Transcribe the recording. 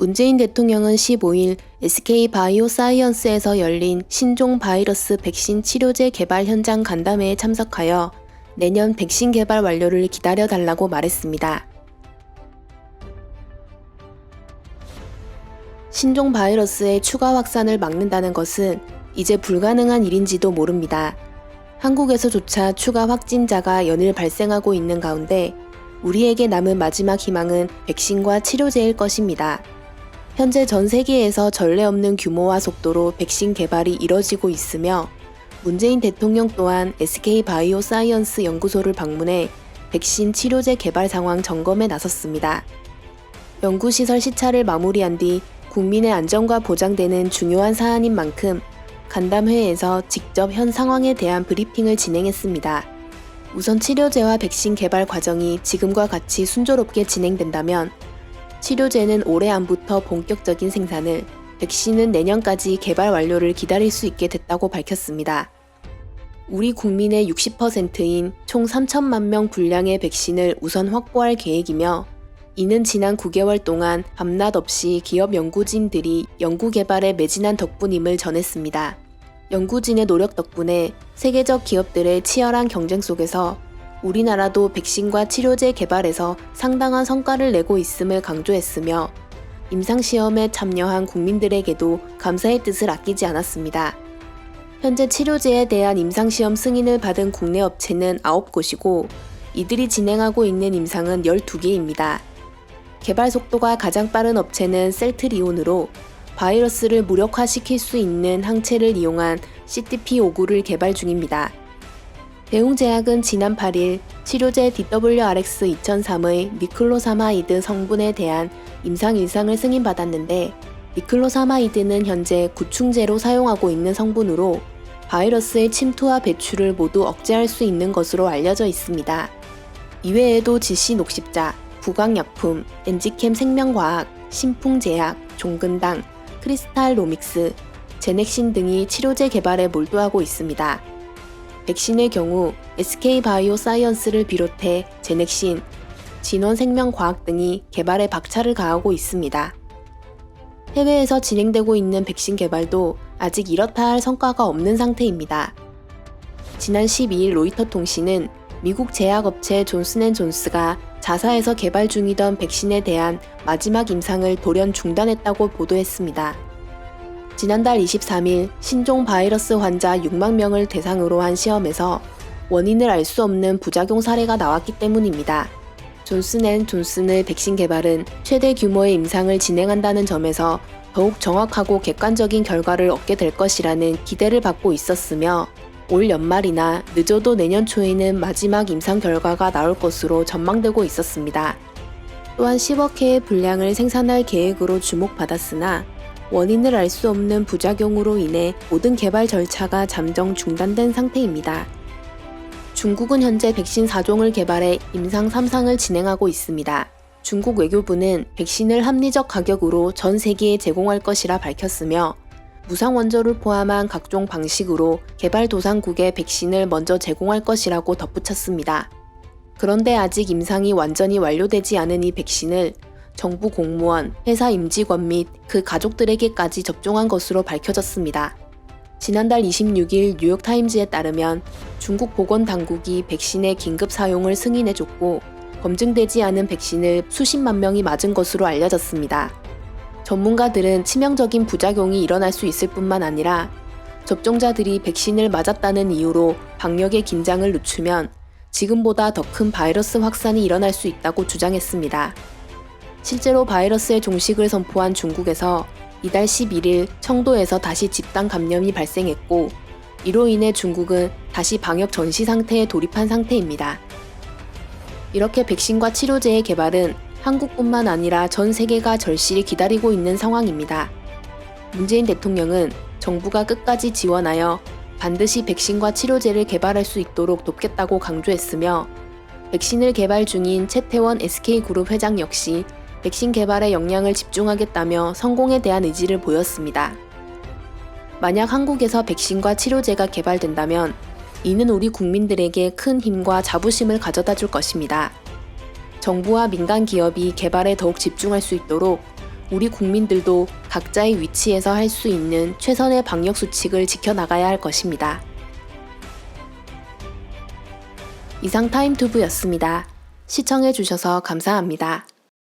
문재인 대통령은 15일 SK바이오사이언스에서 열린 신종 바이러스 백신 치료제 개발 현장 간담회에 참석하여 내년 백신 개발 완료를 기다려달라고 말했습니다. 신종 바이러스의 추가 확산을 막는다는 것은 이제 불가능한 일인지도 모릅니다. 한국에서조차 추가 확진자가 연일 발생하고 있는 가운데 우리에게 남은 마지막 희망은 백신과 치료제일 것입니다. 현재 전 세계에서 전례 없는 규모와 속도로 백신 개발이 이뤄지고 있으며 문재인 대통령 또한 SK바이오사이언스 연구소를 방문해 백신 치료제 개발 상황 점검에 나섰습니다. 연구시설 시찰을 마무리한 뒤 국민의 안전과 보장되는 중요한 사안인 만큼 간담회에서 직접 현 상황에 대한 브리핑을 진행했습니다. 우선 치료제와 백신 개발 과정이 지금과 같이 순조롭게 진행된다면 치료제는 올해 안부터 본격적인 생산을, 백신은 내년까지 개발 완료를 기다릴 수 있게 됐다고 밝혔습니다. 우리 국민의 60%인 총 3천만 명 분량의 백신을 우선 확보할 계획이며 이는 지난 9개월 동안 밤낮 없이 기업 연구진들이 연구개발에 매진한 덕분임을 전했습니다. 연구진의 노력 덕분에 세계적 기업들의 치열한 경쟁 속에서 우리나라도 백신과 치료제 개발에서 상당한 성과를 내고 있음을 강조했으며 임상시험에 참여한 국민들에게도 감사의 뜻을 아끼지 않았습니다. 현재 치료제에 대한 임상시험 승인을 받은 국내 업체는 9곳이고 이들이 진행하고 있는 임상은 12개입니다. 개발 속도가 가장 빠른 업체는 셀트리온으로 바이러스를 무력화시킬 수 있는 항체를 이용한 CTP59를 개발 중입니다. 대웅제약은 지난 8일 치료제 DWRX-2003의 니클로사마이드 성분에 대한 임상 일상을 승인받았는데 니클로사마이드는 현재 구충제로 사용하고 있는 성분으로 바이러스의 침투와 배출을 모두 억제할 수 있는 것으로 알려져 있습니다. 이외에도 GC 녹십자, 부강약품, 엔지캠 생명과학, 신풍제약, 종근당, 크리스탈로믹스, 제넥신 등이 치료제 개발에 몰두하고 있습니다. 백신의 경우 SK바이오사이언스를 비롯해 제넥신, 진원생명과학 등이 개발에 박차를 가하고 있습니다. 해외에서 진행되고 있는 백신 개발도 아직 이렇다 할 성과가 없는 상태입니다. 지난 12일 로이터 통신은 미국 제약업체 존슨앤존스가 자사에서 개발 중이던 백신에 대한 마지막 임상을 돌연 중단했다고 보도했습니다. 지난달 23일 신종 바이러스 환자 6만 명을 대상으로 한 시험에서 원인을 알 수 없는 부작용 사례가 나왔기 때문입니다. 존슨앤존슨의 백신 개발은 최대 규모의 임상을 진행한다는 점에서 더욱 정확하고 객관적인 결과를 얻게 될 것이라는 기대를 받고 있었으며 올 연말이나 늦어도 내년 초에는 마지막 임상 결과가 나올 것으로 전망되고 있었습니다. 또한 10억 회의 분량을 생산할 계획으로 주목받았으나 원인을 알 수 없는 부작용으로 인해 모든 개발 절차가 잠정 중단된 상태입니다. 중국은 현재 백신 4종을 개발해 임상 3상을 진행하고 있습니다. 중국 외교부는 백신을 합리적 가격으로 전 세계에 제공할 것이라 밝혔으며 무상 원조를 포함한 각종 방식으로 개발도상국에 백신을 먼저 제공할 것이라고 덧붙였습니다. 그런데 아직 임상이 완전히 완료되지 않은 이 백신을 정부 공무원, 회사 임직원 및 그 가족들에게까지 접종한 것으로 밝혀졌습니다. 지난달 26일 뉴욕타임즈에 따르면 중국 보건당국이 백신의 긴급 사용을 승인해줬고 검증되지 않은 백신을 수십만 명이 맞은 것으로 알려졌습니다. 전문가들은 치명적인 부작용이 일어날 수 있을 뿐만 아니라 접종자들이 백신을 맞았다는 이유로 방역의 긴장을 늦추면 지금보다 더 큰 바이러스 확산이 일어날 수 있다고 주장했습니다. 실제로 바이러스의 종식을 선포한 중국에서 이달 11일 청도에서 다시 집단 감염이 발생했고 이로 인해 중국은 다시 방역 전시 상태에 돌입한 상태입니다. 이렇게 백신과 치료제의 개발은 한국뿐만 아니라 전 세계가 절실히 기다리고 있는 상황입니다. 문재인 대통령은 정부가 끝까지 지원하여 반드시 백신과 치료제를 개발할 수 있도록 돕겠다고 강조했으며 백신을 개발 중인 최태원 SK그룹 회장 역시 백신 개발에 역량을 집중하겠다며 성공에 대한 의지를 보였습니다. 만약 한국에서 백신과 치료제가 개발된다면 이는 우리 국민들에게 큰 힘과 자부심을 가져다 줄 것입니다. 정부와 민간 기업이 개발에 더욱 집중할 수 있도록 우리 국민들도 각자의 위치에서 할 수 있는 최선의 방역 수칙을 지켜나가야 할 것입니다. 이상 타임투브였습니다. 시청해주셔서 감사합니다.